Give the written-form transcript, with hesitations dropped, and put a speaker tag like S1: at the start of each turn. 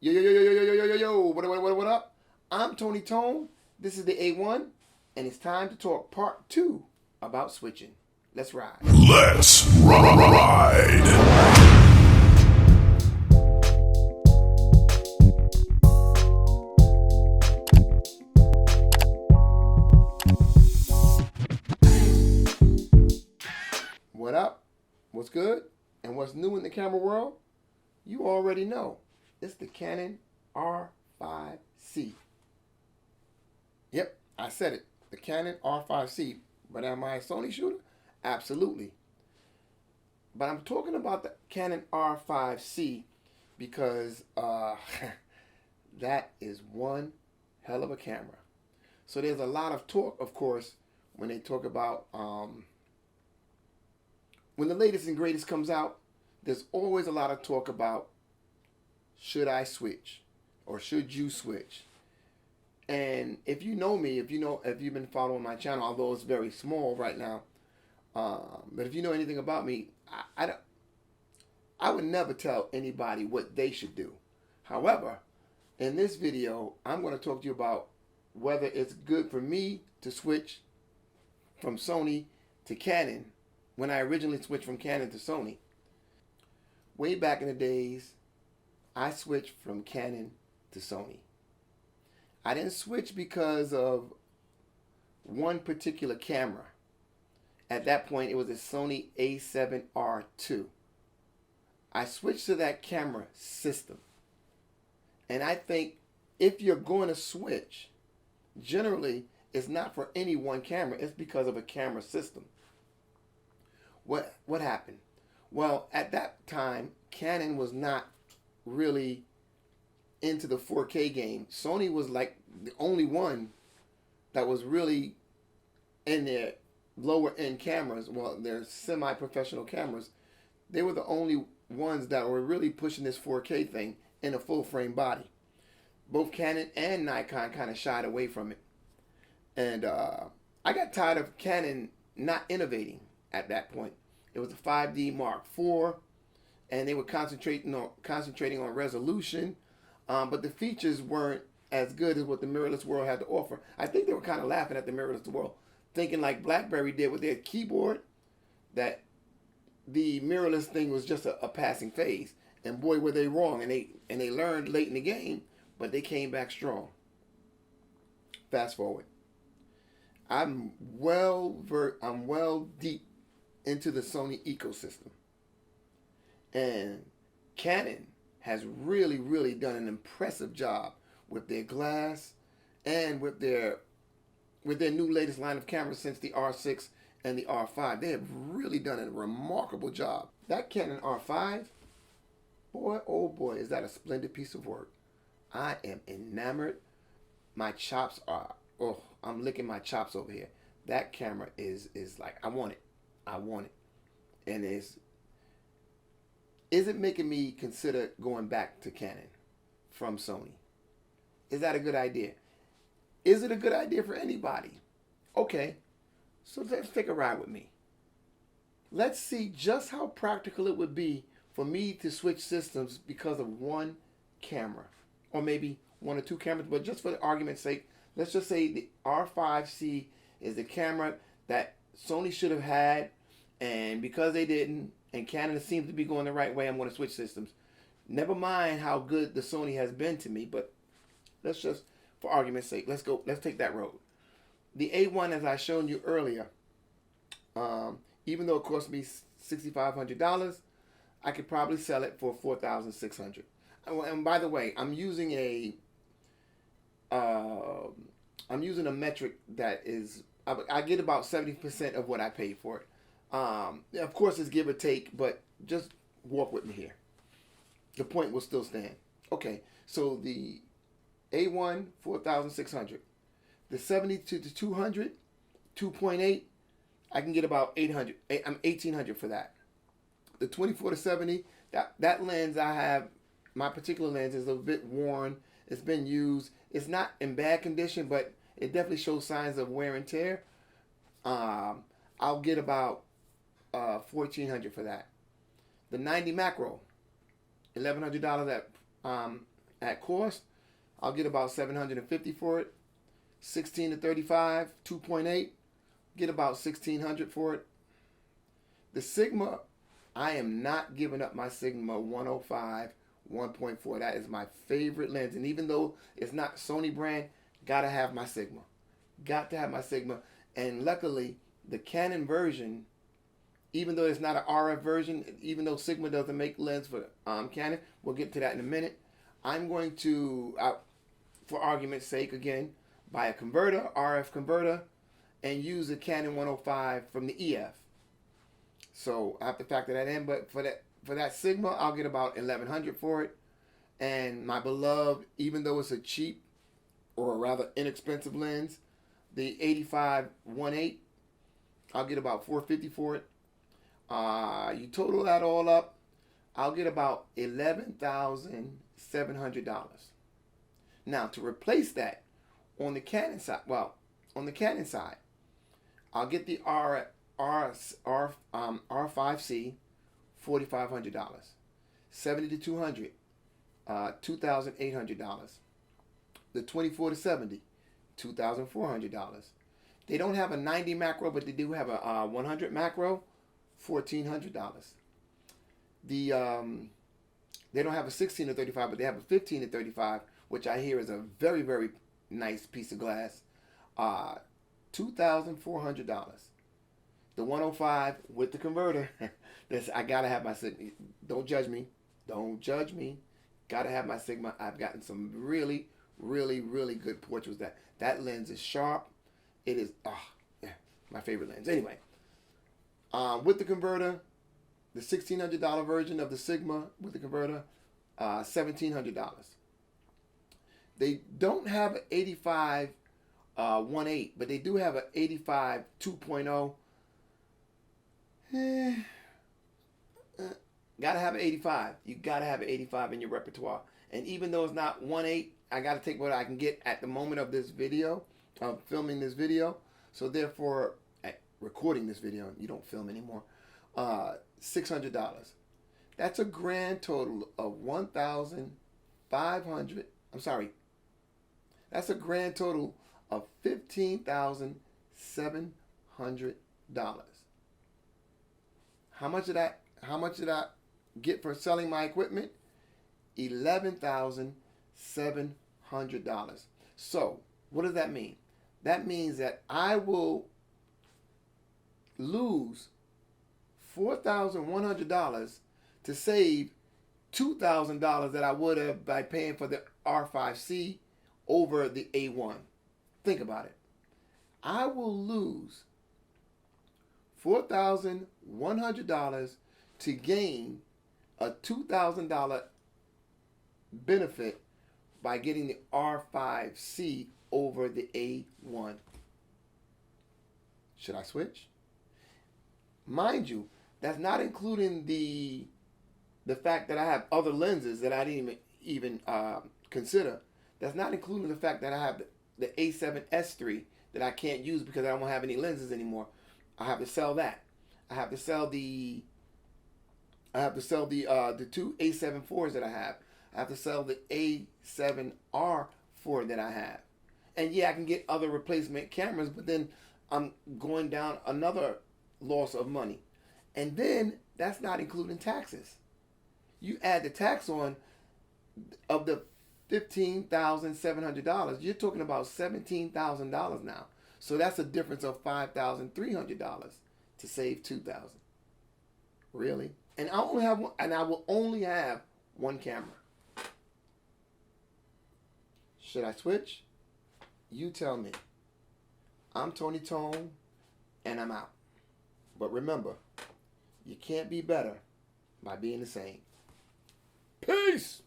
S1: Yo, yo, yo, yo, yo, yo, yo, yo, yo, what up? I'm Tony Tone. This is the A1, and it's time to talk part 2 about switching. Let's ride.
S2: Let's ride.
S1: What up? What's good? And what's new in the camera world? You already know. It's the Canon R5 C. Yep, I said it. The Canon R5 C. But am I a Sony shooter? Absolutely. But I'm talking about the Canon R5 C because that is one hell of a camera. So there's a lot of talk, of course, when they talk about when the latest and greatest comes out. There's always a lot of talk about should I switch or should you switch. And if you know me, if you've been following my channel, although it's very small right now, but if you know anything about me, I would never tell anybody what they should do. However, in this video, I'm going to talk to you about whether it's good for me to switch from Sony to Canon when I originally switched from Canon to Sony. Way back in the days, I switched from Canon to Sony. I didn't switch because of one particular camera. At that point, it was a Sony A7R II. I switched to that camera system. And I think if you're going to switch, generally, it's not for any one camera. It's because of a camera system. What happened? Well, at that time, Canon was not really into the 4K game. Sony was like the only one that was really in their lower end cameras, well, their semi-professional cameras. They were the only ones that were really pushing this 4K thing in a full frame body. Both Canon and Nikon kind of shied away from it. And I got tired of Canon not innovating at that point. It was a 5D Mark IV, and they were concentrating on resolution, but the features weren't as good as what the mirrorless world had to offer. I think they were kind of laughing at the mirrorless world, thinking like BlackBerry did with their keyboard, that the mirrorless thing was just a passing phase. And boy, were they wrong, and they learned late in the game, but they came back strong. Fast forward, I'm well deep into the Sony ecosystem. And Canon has really done an impressive job with their glass and with their new latest line of cameras since the R6 and the R5. They have really done a remarkable job. That Canon R5, boy, oh boy, is that a splendid piece of work. I am enamored. My chops are, I'm licking my chops over here. That camera is like, I want it. And is it making me consider going back to Canon from Sony? Is that a good idea? Is it a good idea for anybody? Okay, so let's take a ride with me. Let's see just how practical it would be for me to switch systems because of one camera, or maybe one or two cameras, but just for the argument's sake, let's just say the R5 C is the camera that Sony should have had, and because they didn't, and Canon seems to be going the right way, I'm going to switch systems. Never mind how good the Sony has been to me, but let's just, for argument's sake, let's take that road. The A1, as I shown you earlier, even though it cost me $6,500, I could probably sell it for $4,600. And by the way, I'm using a metric that is, I get about 70% of what I paid for it. Of course, it's give or take, but just walk with me here. The point will still stand. Okay, so the A1, 4,600. The 70 to the 200, 2.8, I can get about 1,800 for that. The 24 to 70, that lens I have, my particular lens is a bit worn. It's been used. It's not in bad condition, but it definitely shows signs of wear and tear. I'll get about $1,400 for that. The 90 macro, $1,100 at at cost, I'll get about $750 for it. 16 to 35, 2.8, get about $1,600 for it. The Sigma, I am not giving up my Sigma 105 1.4. That is my favorite lens. And even though it's not Sony brand, gotta have my Sigma. Got to have my Sigma. And luckily, the Canon version, even though it's not an RF version, even though Sigma doesn't make lens for Canon, we'll get to that in a minute. I'm going to, for argument's sake again, buy a converter, RF converter, and use a Canon 105 from the EF. So I have to factor that in, but for that Sigma, I'll get about $1,100 for it. And my beloved, even though it's a cheap or rather inexpensive lens, the 85 1.8, I'll get about $450 for it. You total that all up, I'll get about $11,700. Now to replace that, on the Canon side, I'll get the R5 C, $4,500. 70 to 200, $2,800. The 24 to 70, $2,400. They don't have a 90 macro, but they do have a 100 macro, $1,400. They don't have a 16 to 35, but they have a 15 to 35, which I hear is a very, very nice piece of glass. $2,400. The 105 with the converter. I gotta have my Sigma. Don't judge me. Don't judge me. Gotta have my Sigma. I've gotten some really, really, really good portraits. That lens is sharp. It is my favorite lens. Anyway, with the converter, the $1,600 version of the Sigma with the converter, $1,700. They don't have an 85 1.8, but they do have an 85 2.0. Gotta have an 85. You gotta have an 85 in your repertoire. And even though it's not 1.8, I gotta take what I can get at the moment of this video, of filming this video. So therefore, recording this video, you don't film anymore. $600. That's a grand total of $1,500. I'm sorry. That's a grand total of $15,700. How much did I get for selling my equipment? $11,700. So, what does that mean? That means that I will lose $4,100 to save $2,000 that I would have by paying for the R5 C over the A1. Think about it. I will lose $4,100 to gain a $2,000 benefit by getting the R5 C over the A1. Should I switch? Mind you, that's not including the fact that I have other lenses that I didn't even consider. That's not including the fact that I have the A7S3 that I can't use because I don't have any lenses anymore. I have to sell that. I have to sell the two A7 IVs that I have. I have to sell the A7R4 that I have. And yeah, I can get other replacement cameras, but then I'm going down another loss of money. And then that's not including taxes. You add the tax on of the $15,700, you're talking about $17,000 now. So that's a difference of $5,300 to save $2,000. Really? And I will only have one camera. Should I switch? You tell me. I'm Tony Tone, and I'm out. But remember, you can't be better by being the same. Peace!